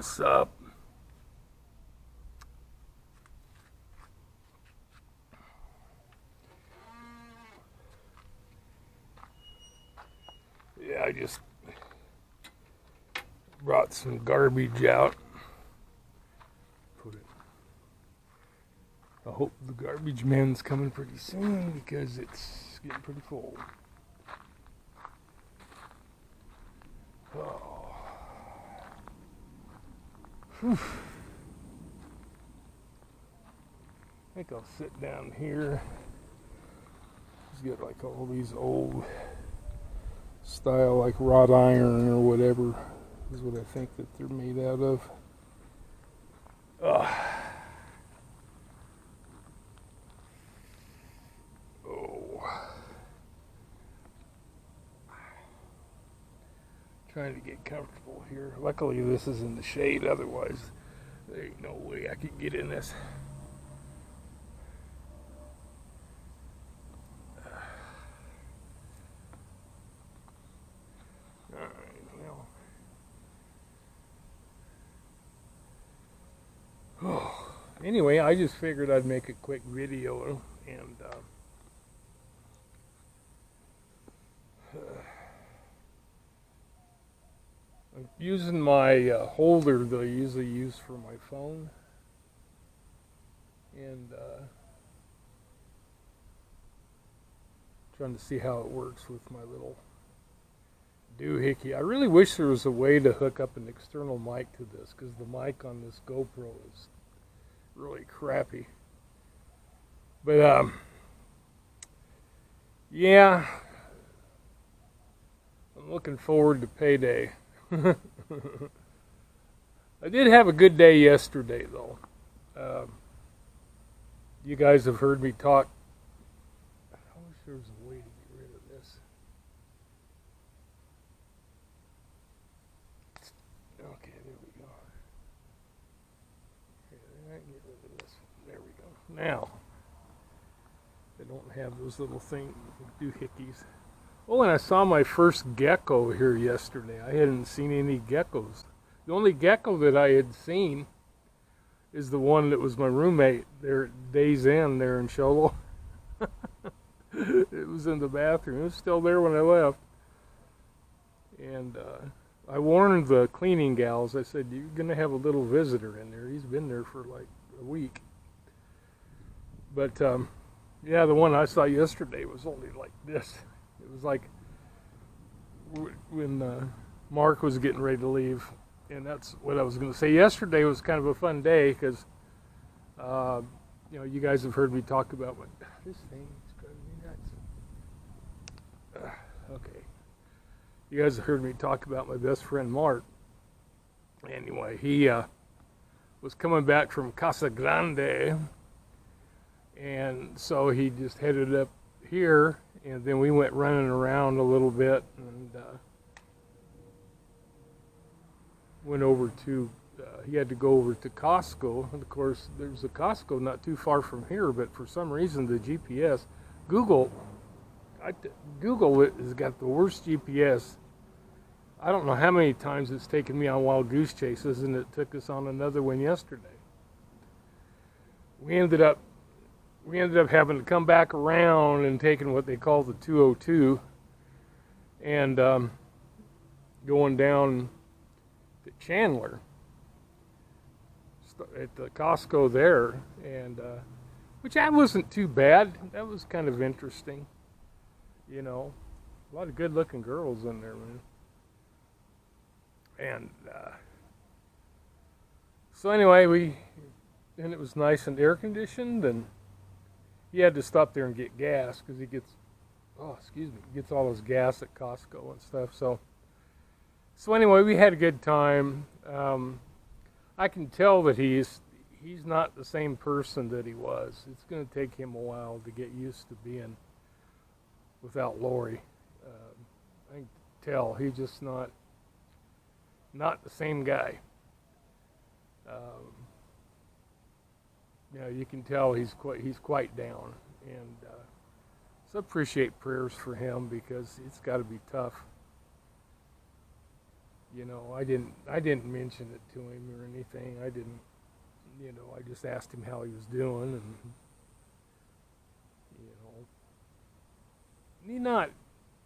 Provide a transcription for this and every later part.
what's up. Yeah, I just brought some garbage out. Put it. I hope the garbage man's coming pretty soon because it's getting pretty full. Oh. Whew. I think I'll sit down here. He's got like all these old style, like wrought iron or whatever, is what I think that they're made out of. Trying to get comfortable here. Luckily this is in the shade, otherwise there ain't no way I could get in this. Alright, well. Anyway, I just figured I'd make a quick video and I'm using my holder that I usually use for my phone, and trying to see how it works with my little doohickey. I really wish there was a way to hook up an external mic to this, because the mic on this GoPro is really crappy. But yeah, I'm looking forward to payday. I did have a good day yesterday, though. You guys have heard me talk. I wish there was a way to get rid of this. Okay, there we go. Okay, get rid of this. There we go. Now, I don't have those little things, doohickeys. Oh, and I saw my first gecko here yesterday. I hadn't seen any geckos. The only gecko that I had seen is the one that was my roommate there at Days Inn there in Sholo. It was in the bathroom. It was still there when I left. And I warned the cleaning gals. I said, you're going to have a little visitor in there. He's been there for like a week. But, yeah, the one I saw yesterday was only like this. It was like when Mark was getting ready to leave, and that's what I was going to say. Yesterday was kind of a fun day because, you know, you guys have heard me talk about this thing is driving me nuts. Okay, you guys have heard me talk about my best friend Mark. Anyway, he was coming back from Casa Grande, and so he just headed up here. And then we went running around a little bit and went over to, he had to go over to Costco. And of course, there's a Costco not too far from here, but for some reason the GPS, Google has got the worst GPS. I don't know how many times it's taken me on wild goose chases, and it took us on another one yesterday. We ended up having to come back around and taking what they call the 202 and going down to Chandler at the Costco there, and which that wasn't too bad. That was kind of interesting, you know. A lot of good-looking girls in there, man. And so anyway, and it was nice and air-conditioned, and he had to stop there and get gas because he gets, gets all his gas at Costco and stuff. So anyway, we had a good time. I can tell that he's not the same person that he was. It's going to take him a while to get used to being without Lori. I can tell he's just not the same guy. You know, you can tell he's quite down, and so appreciate prayers for him because it's got to be tough. You know, I didn't mention it to him or anything. I didn't, you know, I just asked him how he was doing, and you know, he not,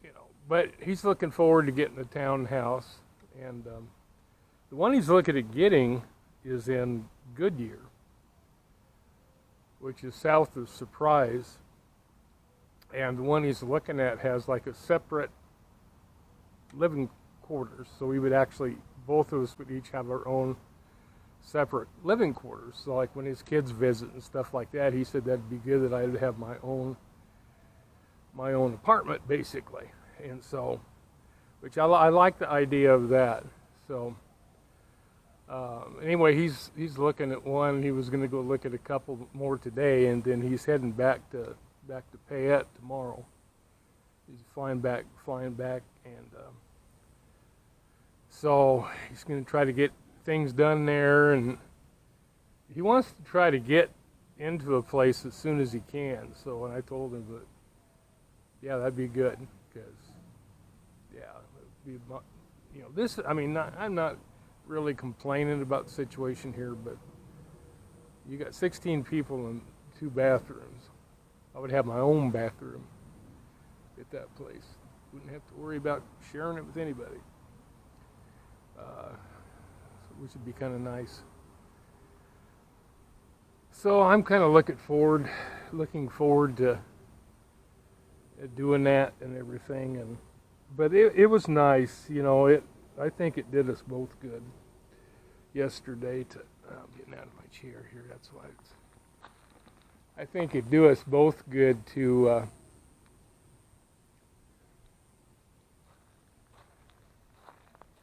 you know, but he's looking forward to getting a townhouse, and the one he's looking at getting is in Goodyear, which is south of Surprise, and the one he's looking at has like a separate living quarters, so we would actually, both of us would each have our own separate living quarters. So like when his kids visit and stuff like that, he said that'd be good that I'd have my own apartment basically. And so, which I like the idea of that. So anyway, he's looking at one. He was going to go look at a couple more today, and then he's heading back to Payette tomorrow. He's flying back, and so he's going to try to get things done there, and he wants to try to get into a place as soon as he can. So when I told him that, yeah, that'd be good, because yeah, it'd be, you know, this. I mean, I'm not really complaining about the situation here, but you got 16 people in 2 bathrooms. I would have my own bathroom at that place. Wouldn't have to worry about sharing it with anybody. Which would be kind of nice. So I'm kind of looking forward to doing that and everything. And but it was nice, you know. I think it did us both good yesterday. I'm getting out of my chair here. That's why I think it do us both good to.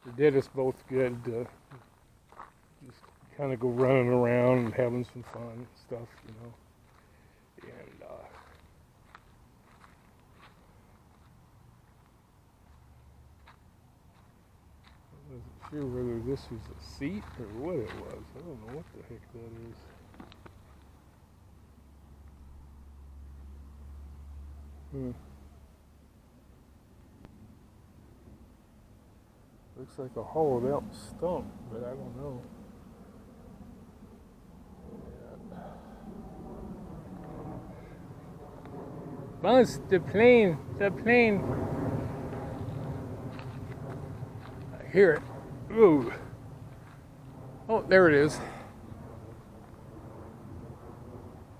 It did us both good to just kind of go running around and having some fun and stuff, you know. And I wasn't sure whether this was a seat or what it was. I don't know what the heck that is. Looks like a hollowed out stump, but I don't know. Yeah. Buzz, the plane. I hear it. Ooh. Oh, there it is.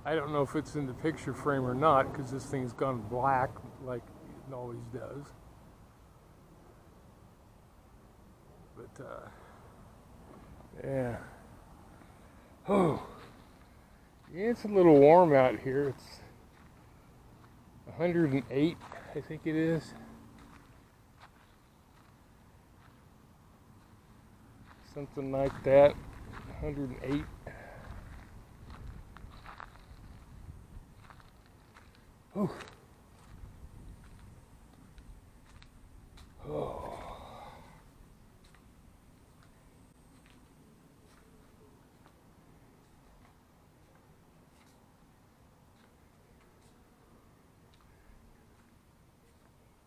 I don't know if it's in the picture frame or not, because this thing's gone black like it always does. But, yeah. Oh. Yeah, it's a little warm out here. It's 108, I think it is. Something like that. 108. Oh. Oh.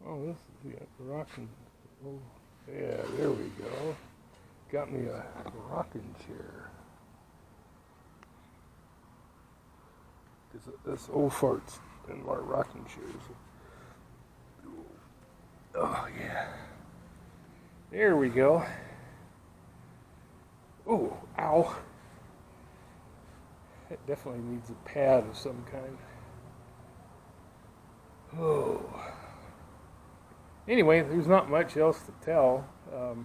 Oh, this is the rocking. Oh, yeah, there we go. Got me a rocking chair. This old fart's in my rocking chairs. Oh, yeah. There we go. Oh, ow. It definitely needs a pad of some kind. Oh. Anyway, there's not much else to tell. Like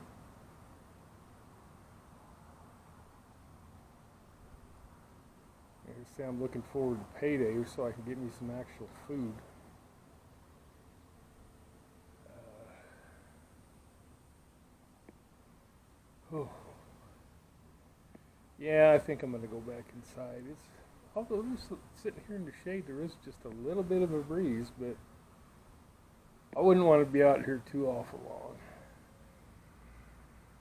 I say, I'm looking forward to payday so I can get me some actual food. Oh. Yeah, I think I'm going to go back inside. Although sitting here in the shade, there is just a little bit of a breeze, but I wouldn't want to be out here too awful long.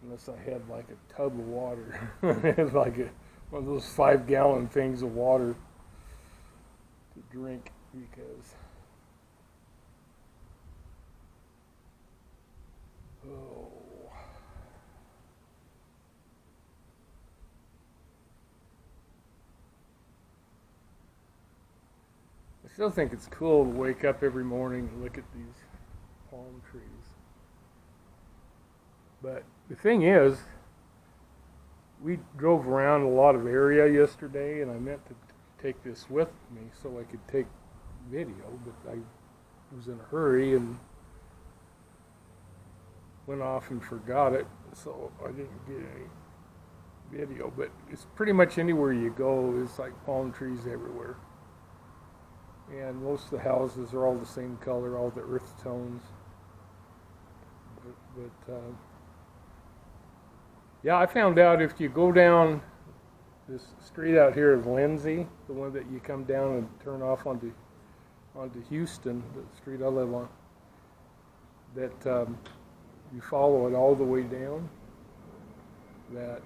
Unless I had like a tub of water. Like one of those 5-gallon things of water to drink, because oh, still think it's cool to wake up every morning and look at these palm trees. But the thing is, we drove around a lot of area yesterday, and I meant to take this with me so I could take video, but I was in a hurry and went off and forgot it, so I didn't get any video. But it's pretty much anywhere you go, it's like palm trees everywhere. And most of the houses are all the same color, all the earth tones. But yeah, I found out if you go down this street out here of Lindsay, the one that you come down and turn off onto Houston, the street I live on, that you follow it all the way down, that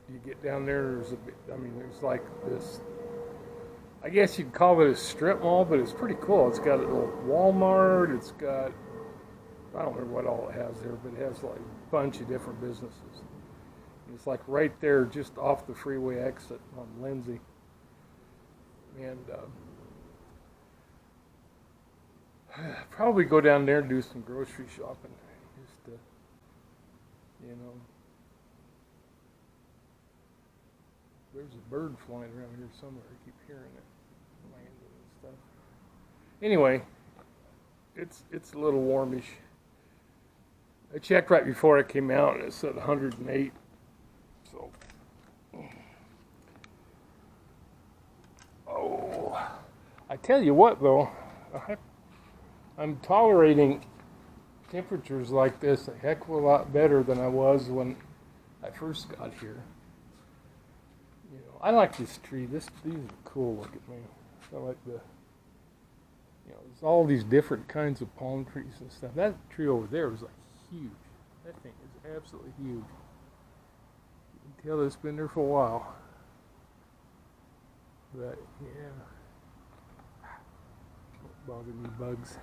you get down there, there's like this, I guess you'd call it a strip mall, but it's pretty cool. It's got a little Walmart, it's got, I don't remember what all it has there, but it has like a bunch of different businesses. It's like right there, just off the freeway exit on Lindsay. And probably go down there and do some grocery shopping, just to, you know. There's a bird flying around here somewhere. I keep hearing it, landing and stuff. Anyway, it's a little warmish. I checked right before I came out, and it said 108. So, oh, I tell you what, though, I'm tolerating temperatures like this a heck of a lot better than I was when I first got here. You know, I like this tree. These are cool. Look at me. I like the, you know, there's all these different kinds of palm trees and stuff. That tree over there is like huge. That thing is absolutely huge. You can tell it's been there for a while. But yeah, don't bother me, bugs.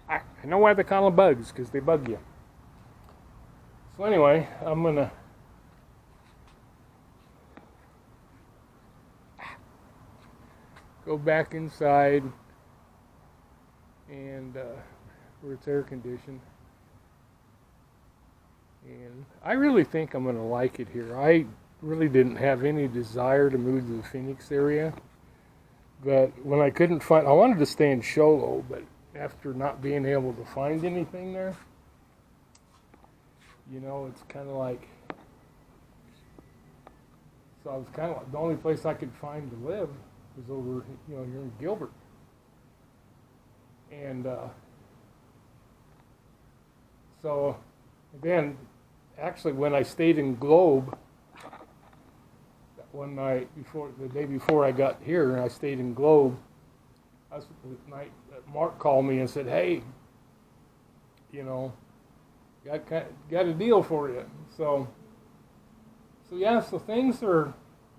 I know why they call them bugs, because they bug you. So anyway, I'm gonna go back inside and where it's air conditioned. And I really think I'm going to like it here. I really didn't have any desire to move to the Phoenix area. But when I couldn't find, I wanted to stay in Show Low, but after not being able to find anything there, you know, it's kind of like, so I was kind of like, the only place I could find to live was over, you know, here in Gilbert. And so then, actually, when I stayed in Globe, one night before, the day before I got here, and I stayed in Globe, the night that Mark called me and said, "Hey, you know, got a deal for you." So yeah, so things are,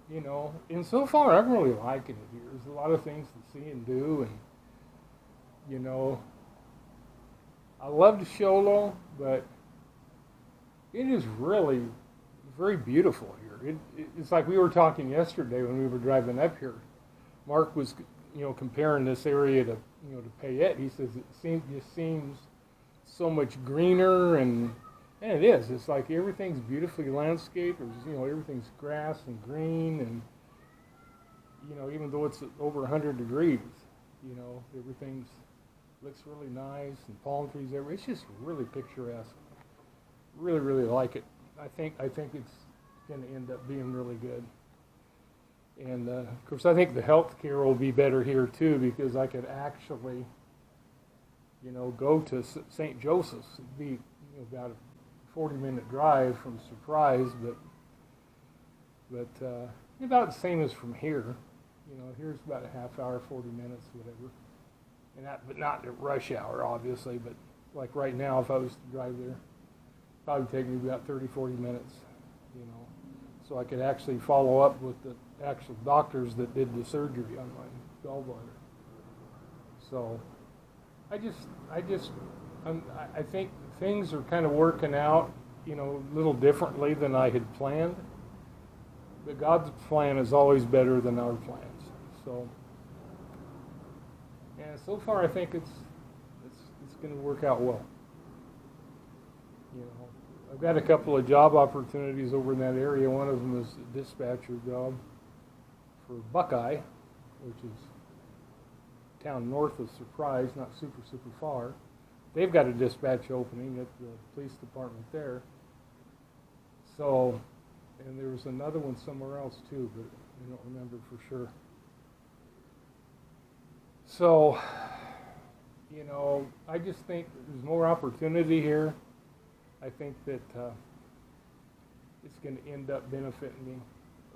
you know, and so far I'm really liking it here. There's a lot of things to see and do, and, you know, I love the Show Low, but it is really very beautiful here. It's like we were talking yesterday when we were driving up here. Mark was, you know, comparing this area to, you know, to Payette. He says it just seems so much greener, and it is. It's like everything's beautifully landscaped. There's, you know, everything's grass and green, and, you know, even though it's over 100 degrees, you know, everything's looks really nice, and palm trees everywhere. It's just really picturesque. Really, really like it. I think it's going to end up being really good. And of course, I think the health care will be better here too, because I could actually, you know, go to St. Joseph's. It'd be, you know, about a 40-minute drive from Surprise, but about the same as from here. You know, here's about a half hour, 40 minutes, whatever. And that, but not at rush hour, obviously. But like right now, if I was to drive there, probably take me about 30, 40 minutes, you know, so I could actually follow up with the actual doctors that did the surgery on my gallbladder. So I think things are kind of working out, you know, a little differently than I had planned. But God's plan is always better than our plans. So, and so far I think it's going to work out well. You know, I've got a couple of job opportunities over in that area. One of them is a dispatcher job for Buckeye, which is town north of Surprise, not super far. They've got a dispatch opening at the police department there. So, and there was another one somewhere else too, but I don't remember for sure. So, you know, I just think there's more opportunity here. I think that it's going to end up benefiting me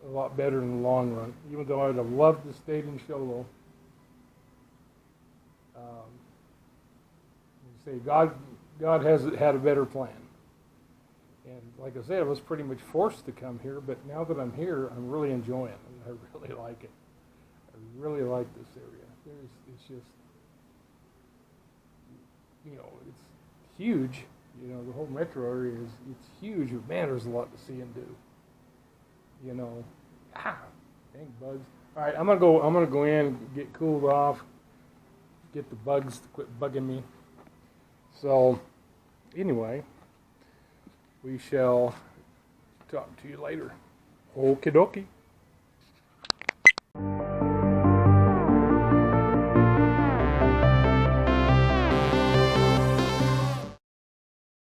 a lot better in the long run. Even though I would have loved to stay in Show Low. Say God has had a better plan. And like I said, I was pretty much forced to come here, but now that I'm here, I'm really enjoying it. And I really like it. I really like this area. It's just, you know, it's huge. You know, the whole metro area it's huge, but man, there's a lot to see and do. You know, dang bugs. All right, I'm gonna go in, get cooled off, get the bugs to quit bugging me. So, anyway, we shall talk to you later. Okie dokie.